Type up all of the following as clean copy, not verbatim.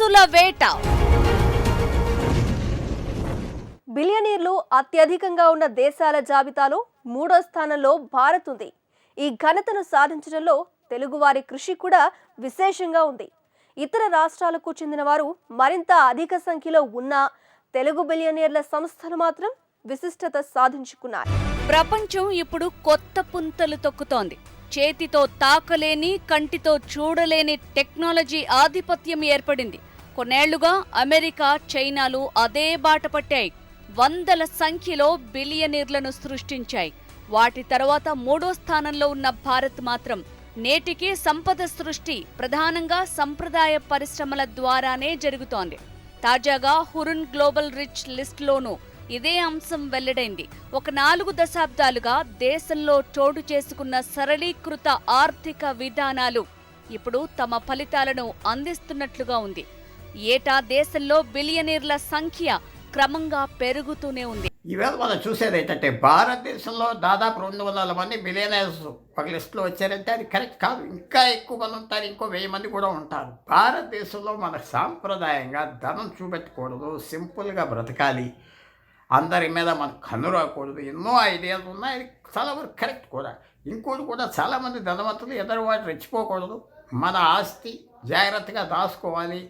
ఆస్తుల వేట. బిలియనీర్లు అత్యధికంగా ఉన్న దేశాల జాబితాలో 3వ స్థానంలో భారత్ ఉంది. ఈ ఘనతను సాధించడంలో తెలుగువారి కృషి కూడా విశేషంగా ఉంది. ఇతర రాష్ట్రాలకు చెందిన వారు మరింత అధిక సంఖ్యలో ఉన్న తెలుగు బిలియనీర్ల సంస్థలు మాత్రం విశిష్టత సాధించుకున్నారు. ప్రపంచం ఇప్పుడు కొత్త పుంతలు తొక్కుతోంది. చేతితో తాకలేని, కంటితో చూడలేని టెక్నాలజీ ఆధిపత్యం ఏర్పడింది. కొన్నేళ్లుగా అమెరికా, చైనాలు అదే బాట పట్టాయి. వందల సంఖ్యలో బిలియనీర్లను సృష్టించాయి. వాటి తర్వాత 3వ స్థానంలో ఉన్న భారత్ మాత్రం నేటికి సంపద సృష్టి ప్రధానంగా సంప్రదాయ పరిశ్రమల ద్వారానే జరుగుతోంది. తాజాగా హురున్ గ్లోబల్ రిచ్ లిస్టులోనూ ఇదే అంశం వెల్లడైంది. ఒక 4 దశాబ్దాలుగా దేశంలో చోటు చేసుకున్న సరళీకృత ఆర్థిక విధానాలు ఇప్పుడు తమ ఫలితాలను అందిస్తున్నట్లుగా ఉంది. ఏటా దేశంలో బిలియనీర్ల సంఖ్య క్రమంగా పెరుగుతూనే ఉంది. ఈవేళ మనం చూసేది ఏంటంటే భారతదేశంలో దాదాపు 200 మంది బిలియనర్స్ ఒక లిస్టులో వచ్చారంటే అది కరెక్ట్ కాదు. ఇంకా ఎక్కువ మంది ఉంటారు, ఇంకో 1000 మంది కూడా ఉంటారు. భారతదేశంలో మన సాంప్రదాయంగా ధనం చూపెట్టకూడదు, సింపుల్గా బ్రతకాలి, అందరి మీద మనకు కన్నురాకూడదు, ఎన్నో ఐడియాలు ఉన్నాయి. అది చాలా వరకు కరెక్ట్ కూడా. ఇంకోటి కూడా చాలామంది ధనవంతులు ఎదరువాటి రెచ్చిపోకూడదు, మన ఆస్తి జాగ్రత్తగా దాచుకోవాలి,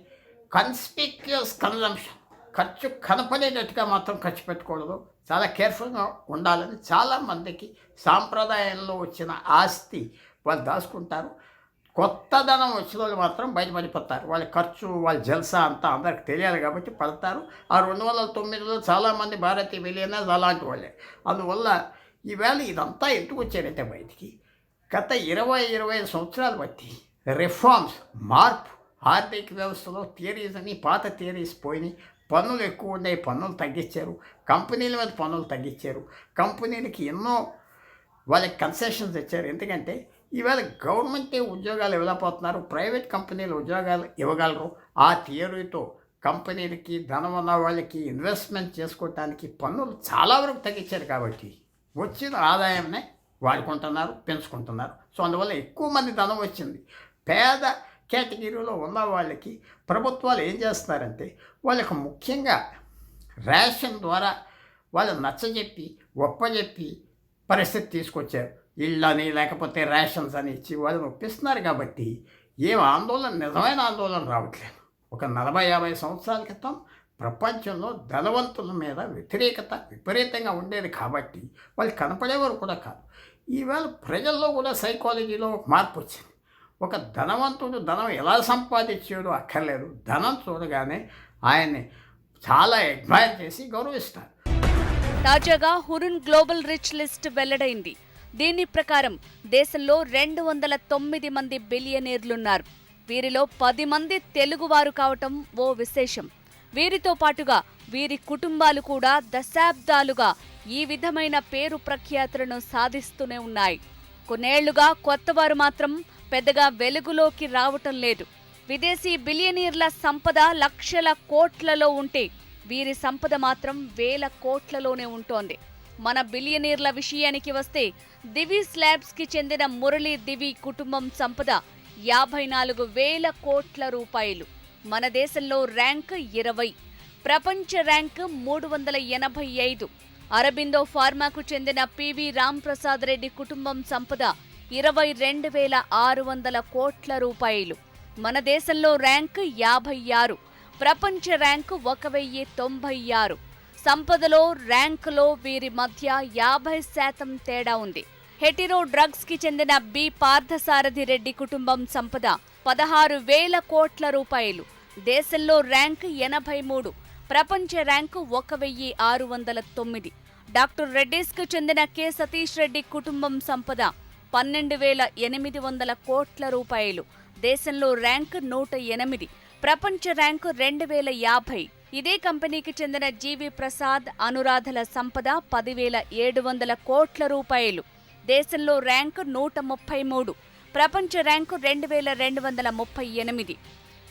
కన్స్పిక్యూస్ కన్జంప్షన్, ఖర్చు కనపడేటట్టుగా మాత్రం ఖర్చు పెట్టకూడదు, చాలా కేర్ఫుల్గా ఉండాలని చాలామందికి సాంప్రదాయంలో వచ్చిన ఆస్తి వాళ్ళు దాచుకుంటారు. కొత్త ధనం వచ్చిన వాళ్ళు మాత్రం బయటపడిపోతారు. వాళ్ళ ఖర్చు, వాళ్ళ జల్సా అంతా అందరికి తెలియాలి కాబట్టి పడతారు. ఆ 2009లో చాలామంది భారతీయ బిలియనర్స్ అలాంటి వాళ్ళే. అందువల్ల ఈవేళ ఇదంతా ఎందుకు వచ్చారంటే బయటికి గత 20-25 సంవత్సరాలు బట్టి రిఫార్మ్స్, మార్పు, ఆర్థిక వ్యవస్థలో థియరీస్ అని పాత థియరీస్ పోయినాయి. పన్నులు ఎక్కువ ఉన్నాయి, పన్నులు తగ్గించారు. కంపెనీల మీద పన్నులు తగ్గించారు. కంపెనీలకి ఎన్నో వాళ్ళకి కన్సెషన్స్ ఇచ్చారు. ఎందుకంటే ఈవేళ గవర్నమెంటే ఉద్యోగాలు ఇవ్వలేకపోతున్నారు, ప్రైవేట్ కంపెనీలు ఉద్యోగాలు ఇవ్వగలరు. ఆ థియరీతో కంపెనీలకి, ధనం ఉన్న వాళ్ళకి ఇన్వెస్ట్మెంట్ చేసుకోవటానికి పన్నులు చాలా వరకు తగ్గించారు. కాబట్టి వచ్చిన ఆదాయాన్ని వాడుకుంటున్నారు, పెంచుకుంటున్నారు. సో అందువల్ల ఎక్కువ మంది ధనం వచ్చింది. పేద కేటగిరీలో ఉన్న వాళ్ళకి ప్రభుత్వాలు ఏం చేస్తున్నారంటే వాళ్ళకు ముఖ్యంగా రేషన్ ద్వారా వాళ్ళు నచ్చజెప్పి, ఒప్పజెప్పి పరిస్థితి తీసుకొచ్చారు. ఇళ్ళని లేకపోతే రేషన్స్ అని ఇచ్చి వాళ్ళని ఒప్పిస్తున్నారు. కాబట్టి ఏం ఆందోళన, నిజమైన ఆందోళన రావట్లేదు. ఒక 40-50 సంవత్సరాల క్రితం ప్రపంచంలో ధనవంతుల మీద వ్యతిరేకత విపరీతంగా ఉండేది. కాబట్టి వాళ్ళు కనపడేవారు కూడా కాదు. ఈవేళ ప్రజల్లో కూడా సైకాలజీలో మార్పు వచ్చింది. ఒక ధనవంతుడు ధనం ఎలా సంపాదించాడో అక్కర్లేదు, ధనం చూడగానే ఆయన్ని చాలా అడ్మైర్ చేసి గౌరవిస్తారు. తాజాగా హురున్ గ్లోబల్ రిచ్ లిస్ట్ వెల్లడైంది. దీని ప్రకారం దేశంలో 209 మంది బిలియనీర్లున్నారు. వీరిలో 10 మంది తెలుగువారు కావటం ఓ విశేషం. వీరితో పాటుగా వీరి కుటుంబాలు కూడా దశాబ్దాలుగా ఈ విధమైన పేరు ప్రఖ్యాతులను సాధిస్తూనే ఉన్నాయి. కొన్నేళ్లుగా కొత్తవారు మాత్రం పెద్దగా వెలుగులోకి రావటం లేదు. విదేశీ బిలియనీర్ల సంపద లక్షల కోట్లలో ఉంటే వీరి సంపద మాత్రం వేల కోట్లలోనే ఉంటోంది. మన బిలియనీర్ల విషయానికి వస్తే దివి స్లాబ్స్కి చెందిన మురళీ దివి కుటుంబం సంపద 54,000 కోట్ల రూపాయలు. మన దేశంలో ర్యాంక్ 20, ప్రపంచ ర్యాంక్ 385. అరబిందో ఫార్మాకు చెందిన పివి రాంప్రసాద్ రెడ్డి కుటుంబం సంపద 22,600 కోట్ల రూపాయలు. మన దేశంలో ర్యాంక్ 56, ప్రపంచ ర్యాంకు 1,096. సంపదలో, ర్యాంకులో వీరి మధ్య 50% తేడా ఉంది. హెటిరో డ్రగ్స్ కి చెందిన బి పార్థసారథి రెడ్డి కుటుంబం సంపద 16,000 కోట్ల రూపాయలు. దేశంలో ర్యాంక్ 83, ప్రపంచ ర్యాంకు 1,609. డాక్టర్ రెడ్డిస్కు చెందిన కె సతీష్ రెడ్డి కుటుంబం సంపద 12,800 కోట్ల రూపాయలు. దేశంలో ర్యాంక్ 108, ప్రపంచ ర్యాంకు 2,050. ఇదే కంపెనీకి చెందిన జీవి ప్రసాద్, అనురాధల సంపద 10,700 కోట్ల రూపాయలు. దేశంలో ర్యాంకు 133, ప్రపంచ ర్యాంకు 2,238.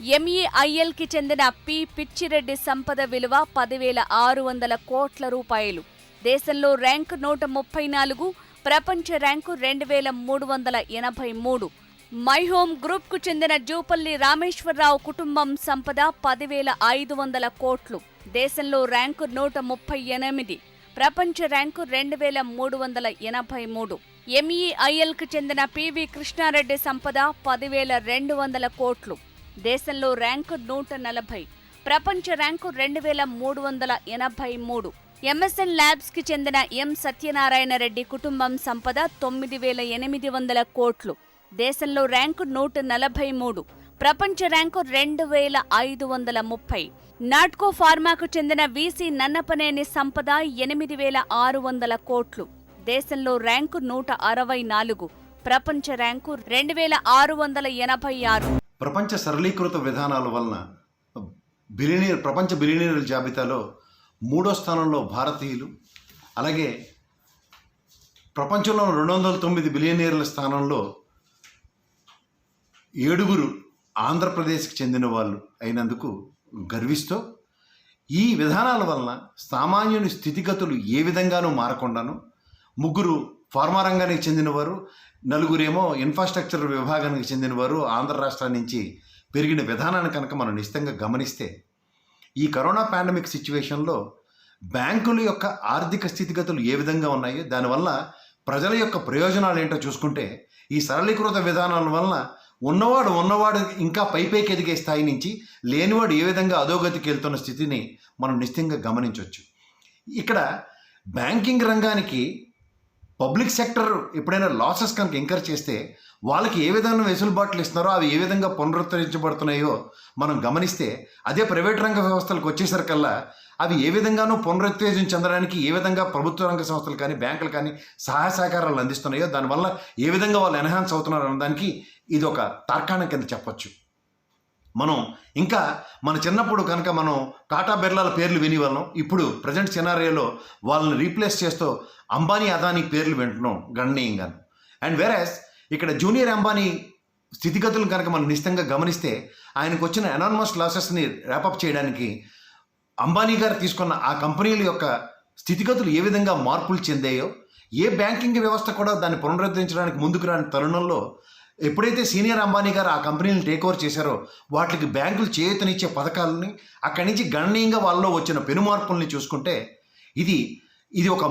ఎంఈఐఎల్కి చెందిన పి పిచ్చిరెడ్డి సంపద విలువ 10,600 కోట్ల రూపాయలు. దేశంలో ర్యాంకు 134, ప్రపంచ ర్యాంకు 2,383. మై హోమ్ గ్రూప్ కు చెందిన జూపల్లి రామేశ్వరరావు కుటుంబం సంపద 10,500 కోట్లు. దేశంలో ర్యాంకు 138, ప్రపంచ ర్యాంకు 2,383. ఎంఈఐఎల్ కు చెందిన పివి కృష్ణారెడ్డి సంపద 10,200 కోట్లు. దేశంలో ర్యాంకు 140, ప్రపంచ ర్యాంకు 2,383. ఎంఎస్ఎన్ ల్యాబ్స్ కి చెందిన ఎం సత్యనారాయణ రెడ్డి కుటుంబం సంపద 9,800 కోట్లు. దేశంలో ర్యాంకు 143, ప్రపంచ ర్యాంకు 2,530. నాట్కో ఫార్మాకు చెందిన వీసీ నన్నపనేని సంపద 8,600 కోట్లు. దేశంలో ర్యాంకు 164, ప్రపంచ ర్యాంకు 2,686. ప్రపంచ సరళీకృత విధానాల వలన ప్రపంచ బిలియనీర్ల జాబితాలో 3వ స్థానంలో భారతీయులు, అలాగే ప్రపంచంలో 209 బిలియనీర్ల స్థానంలో 7 ఆంధ్రప్రదేశ్కి చెందిన వాళ్ళు అయినందుకు గర్విస్తూ, ఈ విధానాల వలన సామాన్యుని స్థితిగతులు ఏ విధంగానూ మారకుండాను 3 ఫార్మా రంగానికి చెందినవారు, 4 ఇన్ఫ్రాస్ట్రక్చర్ విభాగానికి చెందినవారు ఆంధ్ర రాష్ట్రం నుంచి పెరిగిన విధానాన్ని కనుక మనం నిశ్చితంగా గమనిస్తే, ఈ కరోనా పాండమిక్ సిచ్యువేషన్లో బ్యాంకుల యొక్క ఆర్థిక స్థితిగతులు ఏ విధంగా ఉన్నాయో, దానివల్ల ప్రజల యొక్క ప్రయోజనాలు ఏంటో చూసుకుంటే, ఈ సరళీకృత విధానాల వలన ఉన్నవాడు ఇంకా పైకి ఎదిగే స్థాయి నుంచి లేనివాడు ఏ విధంగా అధోగతికి వెళ్తున్న స్థితిని మనం నిశ్చితంగా గమనించవచ్చు. ఇక్కడ బ్యాంకింగ్ రంగానికి పబ్లిక్ సెక్టర్ ఎప్పుడైనా లాసెస్ కనుక ఎంకర్ చేస్తే వాళ్ళకి ఏ విధంగా వెసులుబాట్లు ఇస్తున్నారో అవి ఏ విధంగా పునరుద్ధరించబడుతున్నాయో మనం గమనిస్తే, అదే ప్రైవేట్ రంగ వ్యవస్థలకు వచ్చేసరికల్లా అవి ఏ విధంగానూ పునరుత్తేజం చెందడానికి ఏ విధంగా ప్రభుత్వ రంగ సంస్థలు కానీ బ్యాంకులు కానీ సహాయ సహకారాలు అందిస్తున్నాయో, దానివల్ల ఏ విధంగా వాళ్ళు ఎన్హాన్స్ అవుతున్నారు అన్నదానికి ఇది ఒక తార్కాణం కింద చెప్పచ్చు. మనం ఇంకా మన చిన్నప్పుడు కనుక మనం టాటా బిర్లాల పేర్లు వినేవాళ్ళం. ఇప్పుడు ప్రజెంట్ సినారియోలో వాళ్ళని రీప్లేస్ చేస్తూ అంబానీ అదానీ పేర్లు వింటున్నాం గణనీయంగా. అండ్ వేరాస్ ఇక్కడ జూనియర్ అంబానీ స్థితిగతులను కనుక మనం నిశ్చితంగా గమనిస్తే, ఆయనకు వచ్చిన ఎనార్మస్ లాసెస్ని ర్యాపప్ చేయడానికి అంబానీ గారు తీసుకున్న ఆ కంపెనీల యొక్క స్థితిగతులు ఏ విధంగా మార్పులు చెందాయో, ఏ బ్యాంకింగ్ వ్యవస్థ కూడా దాన్ని పునరుద్ధరించడానికి ముందుకు రాని తరుణంలో ఎప్పుడైతే సీనియర్ అంబానీ గారు ఆ కంపెనీలను టేక్ ఓవర్ చేశారో, వాటికి బ్యాంకులు చేయూతనిచ్చే పథకాలని, అక్కడి నుంచి గణనీయంగా వాళ్ళలో వచ్చిన పెనుమార్పుల్ని చూసుకుంటే ఇది ఒక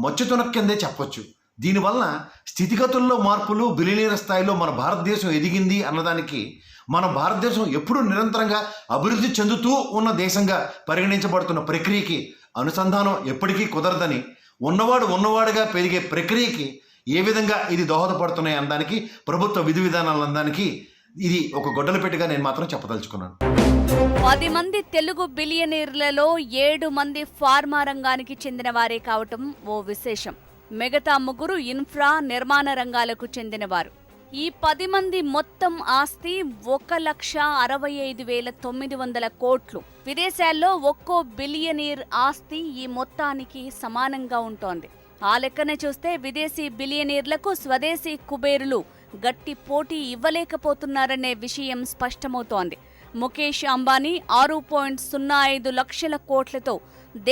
మచ్చుతునక్ కిందే చెప్పొచ్చు. దీనివల్ల స్థితిగతుల్లో మార్పులు, బిలియనీర్ స్థాయిలో మన భారతదేశం ఎదిగింది అన్నదానికి, మన భారతదేశం ఎప్పుడూ నిరంతరంగా అభివృద్ధి చెందుతూ ఉన్న దేశంగా పరిగణించబడుతున్న ప్రక్రియకి అనుసంధానం ఎప్పటికీ కుదరదని, ఉన్నవాడుగా పెరిగే ప్రక్రియకి ఏ విధంగా ఇది దోహదపడుతున్నాయి అనడానికి, ప్రభుత్వ విధి విధానాలు అనడానికి ఇది ఒక గొడ్డల పెట్టిగా నేను మాత్రం చెప్పదలుచుకున్నాను. 10 మంది తెలుగు బిలియనీర్లలో 7 మంది ఫార్మా రంగానికి చెందిన వారే కావటం ఓ విశేషం. మిగతా 3 ఇన్ఫ్రా, నిర్మాణ రంగాలకు చెందినవారు. ఈ 10 మంది మొత్తం ఆస్తి 1,65,900 కోట్లు. విదేశాల్లో ఒక్కో బిలియనీర్ ఆస్తి ఈ మొత్తానికి సమానంగా ఉంటోంది. ఆ లెక్కన చూస్తే విదేశీ బిలియనీర్లకు స్వదేశీ కుబేరులు గట్టి పోటీ ఇవ్వలేకపోతున్నారనే విషయం స్పష్టమవుతోంది. ముఖేష్ అంబానీ 6.05 లక్షల కోట్లతో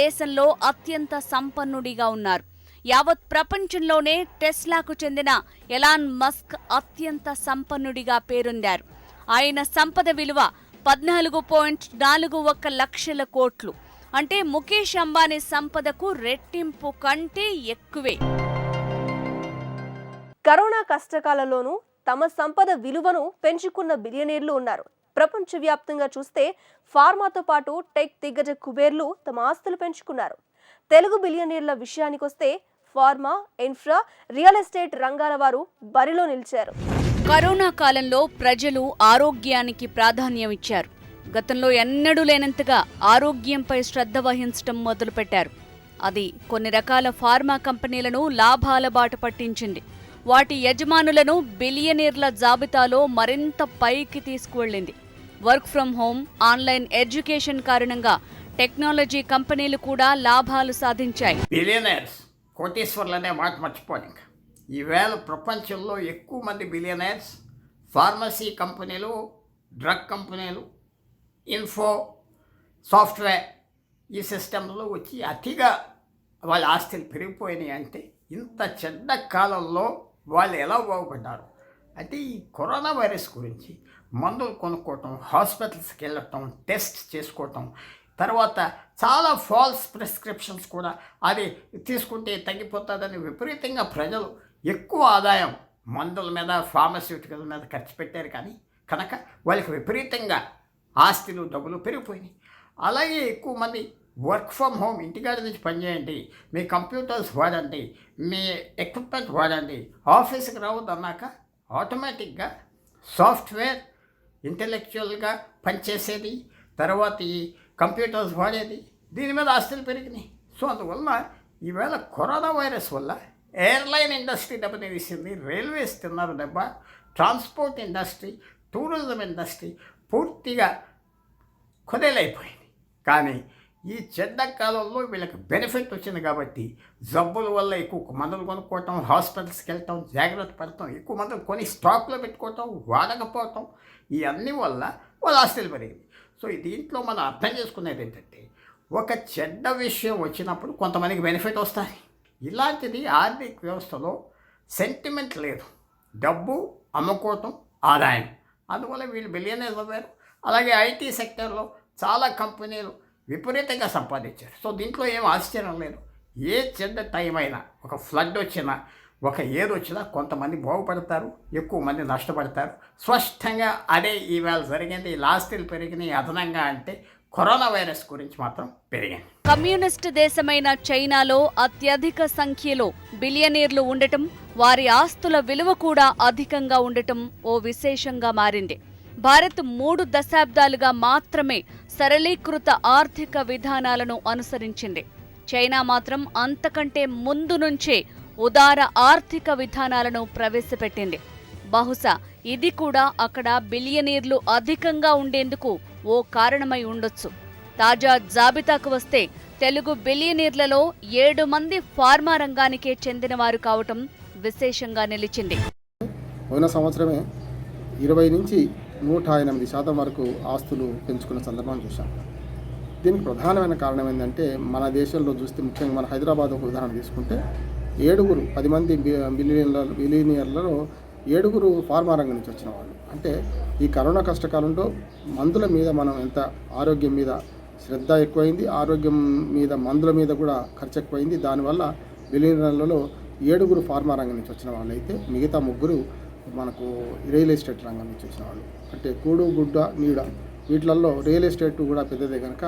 దేశంలో అత్యంత సంపన్నుడిగా ఉన్నారు. యావత్ ప్రపంచంలోనే టెస్లాకు చెందిన ఎలాన్ మస్క్ అత్యంత సంపన్నుడిగా పేరొందారు. ఆయన సంపద విలువ 14.41 లక్షల కోట్లు. అంటే ముఖేష్ అంబానీ సంపదకు రెట్టింపు కంటే ఎక్కువే. కరోనా కష్టకాలంలోనూ తమ సంపద విలువను పెంచుకున్న బిలియనీర్లు ఉన్నారు. ప్రపంచవ్యాప్తంగా చూస్తే ఫార్మాతో పాటు టెక్ దిగ్గజ కుబేర్లు తమ ఆస్తులు పెంచుకున్నారు. తెలుగు బిలియనీర్ల విషయానికొస్తే ఫార్మా, ఇన్ఫ్రా, రియల్ ఎస్టేట్ రంగాల వారు బరిలో నిలిచారు. కరోనా కాలంలో ప్రజలు ఆరోగ్యానికి ప్రాధాన్యం ఇచ్చారు. గతంలో ఎన్నడూ లేనంతగా ఆరోగ్యంపై శ్రద్ధ వహించడం మొదలుపెట్టారు. అది కొన్ని రకాల ఫార్మా కంపెనీలను లాభాల బాట పట్టించింది. వాటి యజమానులను బిలియనీర్ల జాబితాలో మరింత పైకి తీసుకువెళ్లింది. Work from home, online education కారణంగా టెక్నాలజీ కంపెనీలు కూడా లాభాలు సాధించాయి. బిలియనర్స్, కోటీశ్వర్లు అనే మాట మర్చిపోయి, ఈవేళ ప్రపంచంలో ఎక్కువ మంది బిలియనర్స్ ఫార్మసీ కంపెనీలు, డ్రగ్ కంపెనీలు, ఇన్ఫో, సాఫ్ట్వేర్ ఈ సిస్టంలో వచ్చి అతిగా వాళ్ళ ఆస్తులు పెరిగిపోయినాయి. అంటే ఇంత చెడ్డ కాలంలో వాళ్ళు ఎలా బాగుపడ్డారు? అయితే ఈ కరోనా వైరస్ గురించి మందులు కొనుక్కోవటం, హాస్పిటల్స్కి వెళ్ళటం, టెస్ట్ చేసుకోవటం, తర్వాత చాలా ఫాల్స్ ప్రిస్క్రిప్షన్స్ కూడా అది తీసుకుంటే తగ్గిపోతుందని విపరీతంగా ప్రజలు ఎక్కువ ఆదాయం మందుల మీద, ఫార్మస్యూటికల్ మీద ఖర్చు పెట్టారు. కానీ కనుక వాళ్ళకి విపరీతంగా ఆస్తులు, డబ్బులు పెరిగిపోయినాయి. అలాగే ఎక్కువ మంది వర్క్ ఫ్రమ్ హోమ్, ఇంటికాడ నుంచి పనిచేయండి, మీ కంప్యూటర్స్ వాడండి, మీ ఎక్విప్మెంట్ వాడండి, ఆఫీస్కి రావద్దన్నాక ఆటోమేటిక్గా సాఫ్ట్వేర్ ఇంటెలెక్చువల్గా పనిచేసేది, తర్వాత ఈ కంప్యూటర్స్ వాడేది, దీని మీద ఆస్తులు పెరిగినాయి. సో అందువల్ల ఈవేళ కరోనా వైరస్ వల్ల ఎయిర్లైన్ ఇండస్ట్రీ దెబ్బతీసింది, రైల్వేస్ తిన్నారు దెబ్బ, ట్రాన్స్పోర్ట్ ఇండస్ట్రీ, టూరిజం ఇండస్ట్రీ పూర్తిగా కుదేలైపోయింది. కానీ ఈ చెడ్డ కాలంలో వీళ్ళకి బెనిఫిట్ వచ్చింది కాబట్టి జబ్బుల వల్ల ఎక్కువ మందులు కొనుక్కోవటం, హాస్పిటల్స్కి వెళ్ళటం, జాగ్రత్త పడటం, ఎక్కువ మందులు కొని స్టాక్లో పెట్టుకోవటం, వాడకపోవటం, ఇవన్నీ వల్ల వాళ్ళ ఆస్తులు పెరిగింది. సో దీంట్లో మనం అర్థం చేసుకునేది ఏంటంటే, ఒక చెడ్డ విషయం వచ్చినప్పుడు కొంతమందికి బెనిఫిట్ వస్తుంది. ఇలాంటిది ఆర్థిక వ్యవస్థలో సెంటిమెంట్ లేదు, డబ్బు అమ్ముకోవటం, ఆదాయం. అందువల్ల వీళ్ళు బిలియనర్స్ అవ్వారు. అలాగే ఐటీ సెక్టర్లో చాలా కంపెనీలు విపరీతంగా సంపాదించారు. సో దీంట్లో ఏం ఆశ్చర్యం లేదు. ఏ చెడ్డ టైం అయినా, ఒక ఫ్లడ్ వచ్చినా, ఒక ఏది వచ్చినా కొంతమంది బాగుపడతారు, ఎక్కువ మంది నష్టపడతారు. స్పష్టంగా అదే ఈవేళ జరిగింది. ఈ ఆస్తులు పెరిగినాయి అదనంగా అంటే కరోనా వైరస్ గురించి మాత్రం పెరిగింది. కమ్యూనిస్టు దేశమైన చైనాలో అత్యధిక సంఖ్యలో బిలియనీర్లు ఉండటం, వారి ఆస్తుల విలువ కూడా అధికంగా ఉండటం ఓ విశేషంగా మారింది. భారత్ 3 దశాబ్దాలుగా మాత్రమే సరళీకృత ఆర్థిక విధానాలను అనుసరించింది. చైనా మాత్రం అంతకంటే ముందు నుంచే ఉదార ఆర్థిక విధానాలను ప్రవేశపెట్టింది. బహుశా ఇది కూడా అక్కడ బిలియనీర్లు అధికంగా ఉండేందుకు ఓ కారణమై ఉండొచ్చు. తాజా జాబితాకు వస్తే తెలుగు బిలియనీర్లలో 7 మంది ఫార్మా రంగానికే చెందినవారు కావటం విశేషంగా నిలిచింది. పోయిన సంవత్సరమే 20 నుంచి 108% వరకు ఆస్తులు పెంచుకున్న సందర్భం చూశాం. దీనికి ప్రధానమైన కారణం ఏంటంటే, మన దేశంలో చూస్తే ముఖ్యంగా మన హైదరాబాద్ ఒక ఉదాహరణ తీసుకుంటే 10 మంది బిలియనీర్లలో 7 ఫార్మా రంగం నుంచి వచ్చిన వాళ్ళు. అంటే ఈ కరోనా కష్టకాలంలో మందుల మీద మనం ఎంత ఆరోగ్యం మీద శ్రద్ధ ఎక్కువైంది, ఆరోగ్యం మీద మందుల మీద కూడా ఖర్చు ఎక్కువైంది. దానివల్ల బిలియనీర్లలో 7 ఫార్మా రంగం నుంచి వచ్చిన వాళ్ళు అయితే, మిగతా 3 మనకు రియల్ ఎస్టేట్ రంగం నుంచి వచ్చిన వాళ్ళు. అంటే కూడు గుడ్డ నీడ వీటిలలో రియల్ ఎస్టేట్ కూడా పెద్దదే కనుక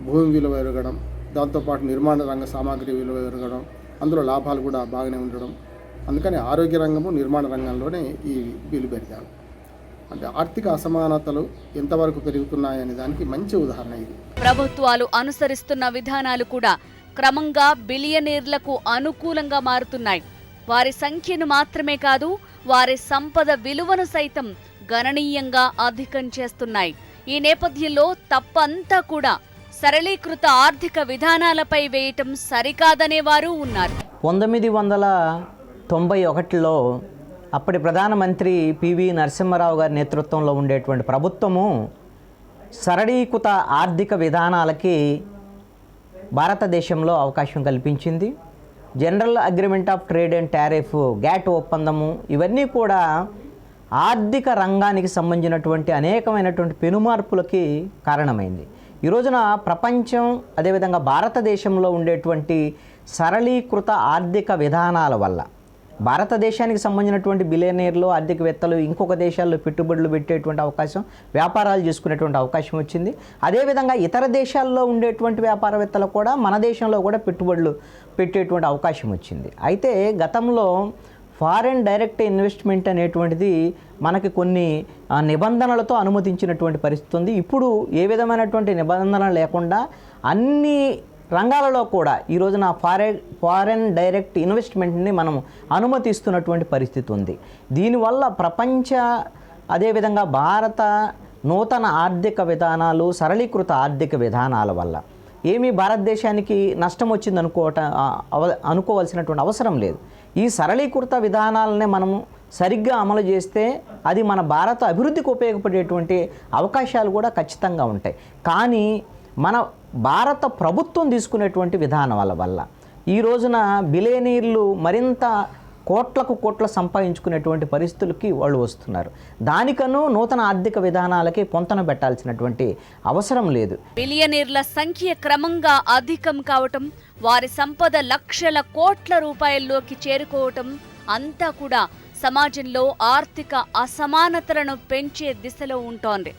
భూమి విలువ పెరగడం, దాంతోపాటు నిర్మాణ రంగ సామాగ్రి విలువ పెరగడం, అందులో లాభాలు కూడా బాగానే ఉండడం. అందుకని ఆరోగ్య రంగము, నిర్మాణ రంగంలోనే ఈ బిల్లు పెరిగారు. అంటే ఆర్థిక అసమానతలు ఎంతవరకు పెరుగుతున్నాయనే దానికి మంచి ఉదాహరణ ఇది. ప్రభుత్వాలు అనుసరిస్తున్న విధానాలు కూడా క్రమంగా బిలియనీర్లకు అనుకూలంగా మారుతున్నాయి. వారి సంఖ్యను మాత్రమే కాదు, వారి సంపద విలువను సైతం గణనీయంగా అధికం చేస్తున్నాయి. ఈ నేపథ్యంలో తప్పంతా కూడా సరళీకృత ఆర్థిక విధానాలపై వేయటం సరికాదనేవారు ఉన్నారు. 1991లో అప్పటి ప్రధానమంత్రి పివి నరసింహారావు గారి నేతృత్వంలో ఉండేటువంటి ప్రభుత్వము సరళీకృత ఆర్థిక విధానాలకి భారతదేశంలో అవకాశం కల్పించింది. General agreement of trade and tariff, GATT ఒప్పందము, ఇవన్నీ కూడా ఆర్థిక రంగానికి సంబంధించినటువంటి అనేకమైనటువంటి పెనుమార్పులకి కారణమైంది. ఈ రోజున ప్రపంచం, అదేవిధంగా భారతదేశంలో ఉండేటువంటి సరళీకృత ఆర్థిక విధానాల వల్ల భారతదేశానికి సంబంధించినటువంటి బిలియనీర్లు, ఆర్థికవేత్తలు ఇంకొక దేశాల్లో పెట్టుబడులు పెట్టేటువంటి అవకాశం, వ్యాపారాలు చేసుకునేటువంటి అవకాశం వచ్చింది. అదేవిధంగా ఇతర దేశాల్లో ఉండేటువంటి వ్యాపారవేత్తలు కూడా మన దేశంలో కూడా పెట్టుబడులు పెట్టేటువంటి అవకాశం వచ్చింది. అయితే గతంలో ఫారెన్ డైరెక్ట్ ఇన్వెస్ట్మెంట్ అనేటువంటిది మనకి కొన్ని నిబంధనలతో అనుమతించినటువంటి పరిస్థితి ఉంది. ఇప్పుడు ఏ విధమైనటువంటి నిబంధన లేకుండా అన్ని రంగాలలో కూడా ఈ రోజున ఫారెన్ డైరెక్ట్ ఇన్వెస్ట్మెంట్ని మనం అనుమతిస్తున్నటువంటి పరిస్థితి ఉంది. దీనివల్ల ప్రపంచ, అదేవిధంగా భారత నూతన ఆర్థిక విధానాలు, సరళీకృత ఆర్థిక విధానాల వల్ల ఏమీ భారతదేశానికి నష్టం వచ్చింది అనుకోవాల్సినటువంటి అవసరం లేదు. ఈ సరళీకృత విధానాలనే మనము సరిగ్గా అమలు చేస్తే అది మన భారత అభివృద్ధికి ఉపయోగపడేటువంటి అవకాశాలు కూడా ఖచ్చితంగా ఉంటాయి. కానీ మన భారత ప్రభుత్వం తీసుకునేటువంటి విధానాల వల్ల ఈ రోజున బిలియనీర్లు మరింత కోట్లకు కోట్ల సంపాదించుకునేటువంటి పరిస్థితులకి వాళ్ళు వస్తున్నారు. దానికను నూతన ఆర్థిక విధానాలకి పొంతన పెట్టాల్సినటువంటి అవసరం లేదు. బిలియనీర్ల సంఖ్య క్రమంగా అధికం కావటం, వారి సంపద లక్షల కోట్ల రూపాయల్లోకి చేరుకోవటం అంతా కూడా సమాజంలో ఆర్థిక అసమానతలను పెంచే దిశలో ఉంటోంది.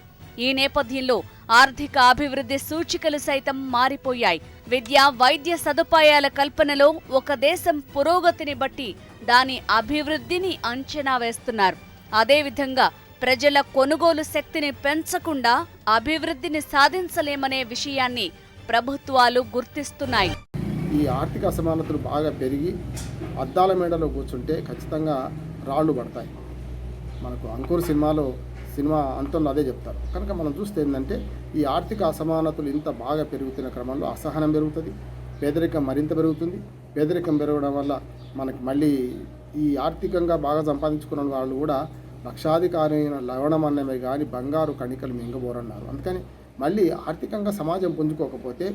ఈ నేపథ్యంలో ఆర్థిక అభివృద్ధి సూచికలు సైతం మారిపోయాయి. విద్య, వైద్య సదుపాయాల కల్పనలో ఒక దేశం పురోగతిని బట్టి దాని అభివృద్ధిని అంచనా వేస్తున్నారు. అదేవిధంగా ప్రజల కొనుగోలు శక్తిని పెంచకుండా అభివృద్ధిని సాధించలేమనే విషయాన్ని ప్రభుత్వాలు గుర్తిస్తున్నాయి. ఈ ఆర్థిక అసమానతలు బాగా పెరిగి అద్దాల మేడలో కూర్చుంటే ఖచ్చితంగా రాళ్ళు పడతాయి. మనకు అంకుర్ సినిమా అంతంలో అదే చెప్తారు. కనుక మనం చూస్తే ఏంటంటే ఈ ఆర్థిక అసమానతలు ఇంత బాగా పెరుగుతున్న క్రమంలో అసహనం పెరుగుతుంది, పేదరికం మరింత పెరుగుతుంది. పేదరికం పెరగడం వల్ల మనకి మళ్ళీ ఈ ఆర్థికంగా బాగా సంపాదించుకున్న వాళ్ళు కూడా లక్షాధికారి అయిన లవణం అన్నమే కానీ బంగారు కణికలు మింగబోరన్నారు. అందుకని మళ్ళీ ఆర్థికంగా సమాజం పుంజుకోకపోతే,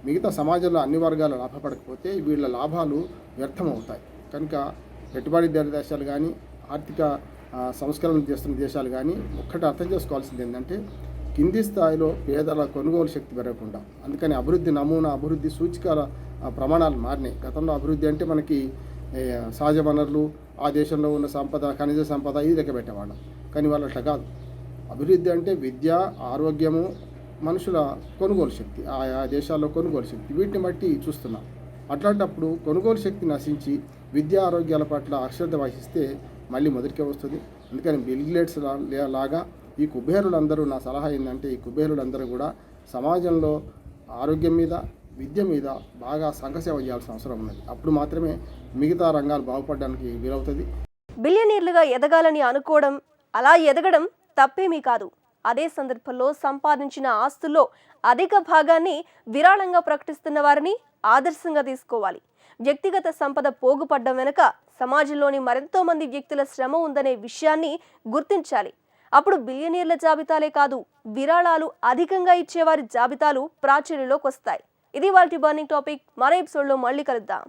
మిగతా సమాజంలో అన్ని వర్గాలు లాభపడకపోతే వీళ్ళ లాభాలు వ్యర్థమవుతాయి. కనుక పెట్టుబడి దేశాలు కానీ ఆర్థిక సంస్కరణ చేస్తున్న దేశాలు కానీ ఒక్కటి అర్థం చేసుకోవాల్సింది ఏంటంటే కింది స్థాయిలో పేదల కొనుగోలు శక్తి పెరగకుండా. అందుకని అభివృద్ధి నమూనా, అభివృద్ధి సూచికల ప్రమాణాలు మారినాయి. గతంలో అభివృద్ధి అంటే మనకి సహజ వనరులు, ఆ దేశంలో ఉన్న సంపద, ఖనిజ సంపద ఇది లెక్క పెట్టేవాళ్ళం. కానీ వాళ్ళు అట్లా కాదు. అభివృద్ధి అంటే విద్య, ఆరోగ్యము, మనుషుల కొనుగోలు శక్తి, ఆ దేశాల్లో కొనుగోలు శక్తి, వీటిని బట్టి చూస్తున్నాం. అట్లాంటప్పుడు కొనుగోలు శక్తి నశించి విద్యా ఆరోగ్యాల పట్ల అశ్రద్ధ వహిస్తే మళ్ళీ మొదటికే వస్తుంది. అందుకని బిల్ గేట్స్ లాగా ఈ కుబేరులందరూ, నా సలహా ఏంటంటే ఈ కుబేరులందరూ కూడా సమాజంలో ఆరోగ్యం మీద, విద్య మీద బాగా సంఘసేవ చేయాల్సిన అవసరం ఉన్నది. అప్పుడు మాత్రమే మిగతా రంగాలు బాగుపడడానికి వీలవుతుంది. బిలియనీర్లుగా ఎదగాలని అనుకోవడం, అలా ఎదగడం తప్పేమీ కాదు. అదే సందర్భంలో సంపాదించిన ఆస్తుల్లో అధిక భాగాన్ని విరాళంగా ప్రకటిస్తున్న వారిని ఆదర్శంగా తీసుకోవాలి. వ్యక్తిగత సంపద పోగుపడ్డం వెనుక సమాజంలోని మరెంతో మంది వ్యక్తుల శ్రమ ఉందనే విషయాన్ని గుర్తించాలి. అప్పుడు బిలియనీర్ల జాబితాలే కాదు, విరాళాలు అధికంగా ఇచ్చేవారి జాబితాలు ప్రాచుర్యంలోకి వస్తాయి. ఇది వాటి బర్నింగ్ టాపిక్. మరో ఎపిసోడ్లో మళ్ళీ కలుద్దాం.